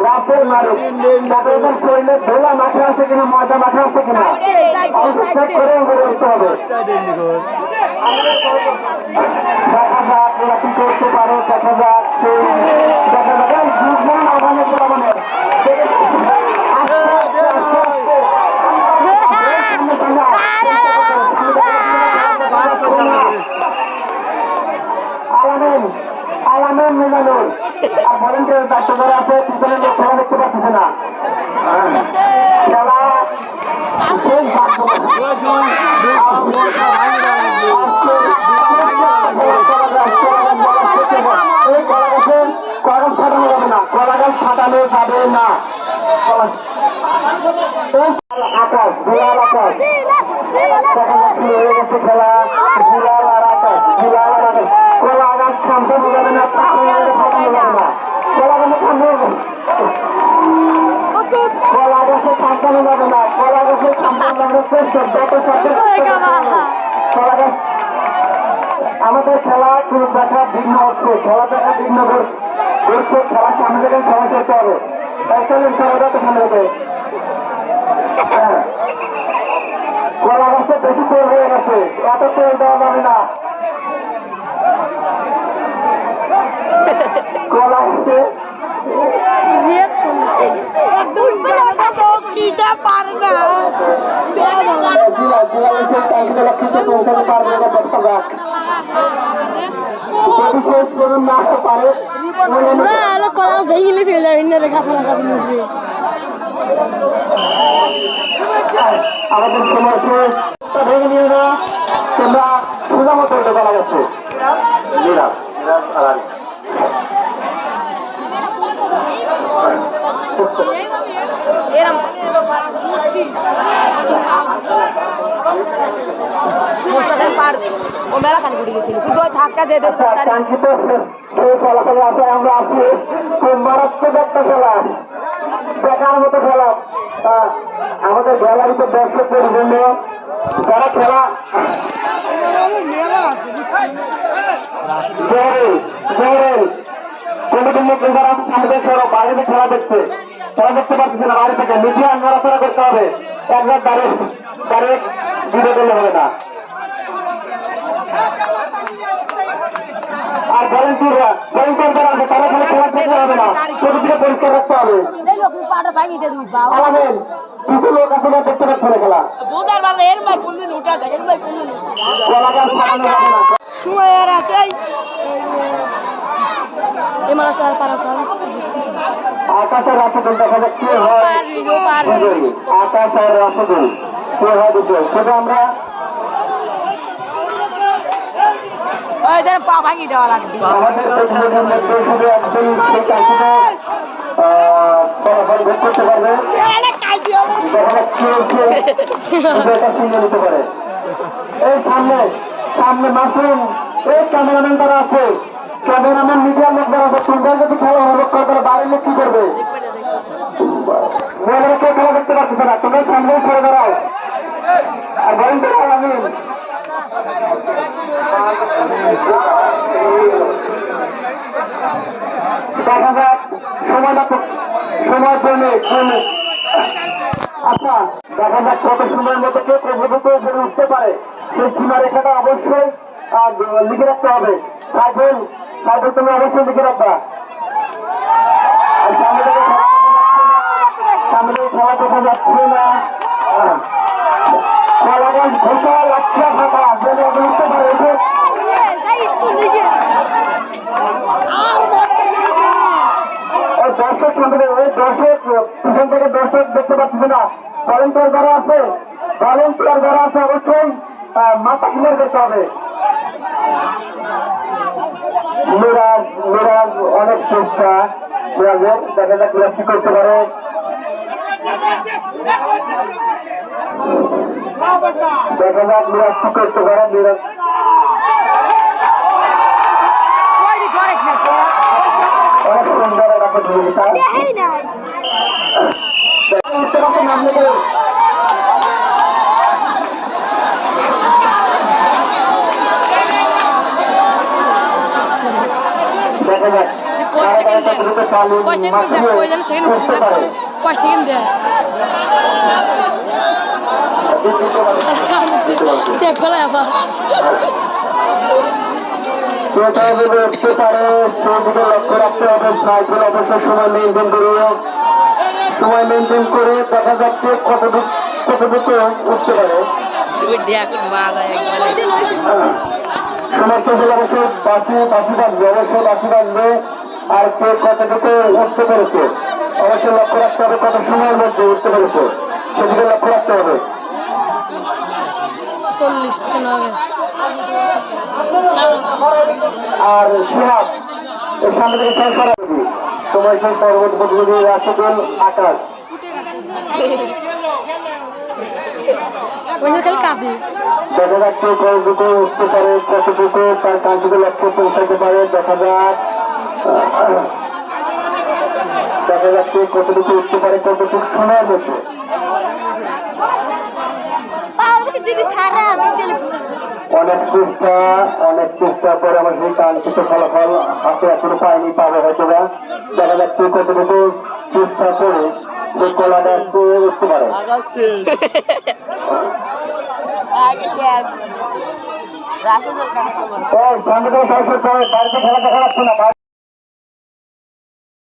Rafael মারুক তাদের শরীরে ধোলা মাঠে আছে কিনা ময়দা মাঠে আছে কিনা চেক করে দেখতে হবে। দেখা যাক ওরা কি করতে পারে, দেখা যাক দেখা যাক বুঝবেন আহ্বানের মানে আলামেন মিজানুর আর ভলেন্টিয়ার দায়িত্ব করে আছে পিছনে লোক খেলা দেখতে পাচ্ছি না খেলা শেষ এই কলা গাছের কাগজ ফাটানো যাবে না, কলা গাছ ফাটানো যাবে না। আকাশ বিলাল আকাশ দেখা যাচ্ছে হয়ে গেছে খেলা বিলাল আর আকাশ বিলাল আর আকাশ কলা গাছ সামনে যাবে না, ফাটানো যাবে না, কলা গাছে সামনে কলা গাছে সামনে যাবে না, কলা গাছে সামনে কলা গাছ আমাদের খেলা খুব দেখা ভিন্ন হচ্ছে, খেলা দেখা ভিন্ন করছে, খেলার সামনে থেকে সবাই করতে হবে, তাই চলেন সবাই তো সামনে হবে। হ্যাঁ কলা গাছে বেশি তেল হয়ে গেছে, এত তেল দেওয়া যাবে না, কলা গাছে আমাদের সময় ভেঙে নিয়ে না তোমরা সোজা মতো এটা বলা গেছে কাঙ্ক্ষিত সেই ফলাফলে আছে আমরা আছি খুব মারাত্মক একটা খেলা, দেখার মতো খেলা। আমাদের গ্যালারিতে দর্শক পরিপূর্ণ, যারা খেলা বাইরে খেলা দেখতে তারা দেখতে পাচ্ছি না, বাইরে থেকে মিডিয়া নড়াচড়া করতে হবে, একবার ডাইরেক্ট ভিডিও করলে হবে না। আর ভলেন্টিয়ার যারা আছে তারা খেলা খেলা দেখতে হবে না, চতুর্দিকে পরিষ্কার রাখতে হবে। আলামেন কিছু লোক আছে দেখতে পাচ্ছে না খেলা, আকাশের রাশিদুল দেখা যাক কে হয়, আকাশ আর রাশিদুল কে হয় দিতে সেটা আমরা পা ভাঙি দেওয়া লাগবে। আমাদের শুধু একজন ফলাফল ভোগ করতে পারবে, শুনে নিতে পারে। এই সামনে মাসুম এই ক্যামেরাম্যান যারা আছে, ক্যামেরাম্যান মিডিয়ার লোক যারা আছে, তোমরা যদি খেলা অনুরোধ করে তাহলে বাইরের লোক কি করবে? মেয়েরা কেউ খেলা দেখতে পাচ্ছে না, তোমরা সামনে সরে দাঁড়াও। আর বলেন তো আমি দেখা যাক সময় কমে। আচ্ছা দেখা যাক কত সময়ের মধ্যে কেউ প্রভূত উঠতে পারে, সেই সীমারেখাটা অবশ্যই লিখে রাখতে হবে। সাইকেল তুমি অবশ্যই লিখে রাখবা। সামনে থেকে খেলা দেখা যাচ্ছে না, কলাগাছ ঘোষা লাক্ষা ফাঁকা যেন উঠতে পারে। দর্শক সামনে ওই দর্শক পিছন থেকে দর্শক দেখতে পাচ্ছি না, ভলেন্টিয়ার যারা আছে অবশ্যই মাথা ক্লিয়ার করতে হবে। মিরাজ অনেক চেষ্টা, মিরাজের দেখা যাক মিরাজ কি করতে পারে। দেখা যাক মিরাজ কি করতে পারে। মিরাজ অনেক সুন্দর একটা প্রতিযোগিতা, নাম লিখে দেখা যাক তালিম মাখিয়ে উঠতে পারে। উঠতে পারে সেদিকে লক্ষ্য রাখতে হবে। সাইকেল অবশ্যই সময় মেনটেন করিয়ে সময় মেনটেন করে দেখা যাচ্ছে কতটুকু উঠতে পারে। সময় শেষ হলে অবশ্যই বাসি বাঁধবে, অবশ্যই বাসি বাঁধবে। আর কে কতটুকু উঠতে পেরেছে অবশ্যই লক্ষ্য রাখতে হবে, কত সময়ের মধ্যে উঠতে পেরেছে সেদিকে লক্ষ্য রাখতে হবে। আর শিহাব এর সামনে থেকে শেষ করা যাবে সময় শেষ পর্বত প্রতিনিধি রাশেদুল আকাশ। দেখা যাচ্ছে কতটুকু উঠতে পারে, কতটুকু তার কাঙ্ক্ষিত লক্ষ্যে পৌঁছাতে পারে। দেখা যাচ্ছে কতটুকু উঠতে পারে, কতটুকু সময়ের মধ্যে। অনেক চেষ্টা করে আমার সেই কাঙ্ক্ষিত ফলাফল হাতে এখনো পায়নি, পাবে হয়তো না। দেখা যাচ্ছে কতটুকু চেষ্টা করে সেই কলাটা উঠতে পারে। সামনে থেকে বাড়িতে খেলা দেখা যাচ্ছে না।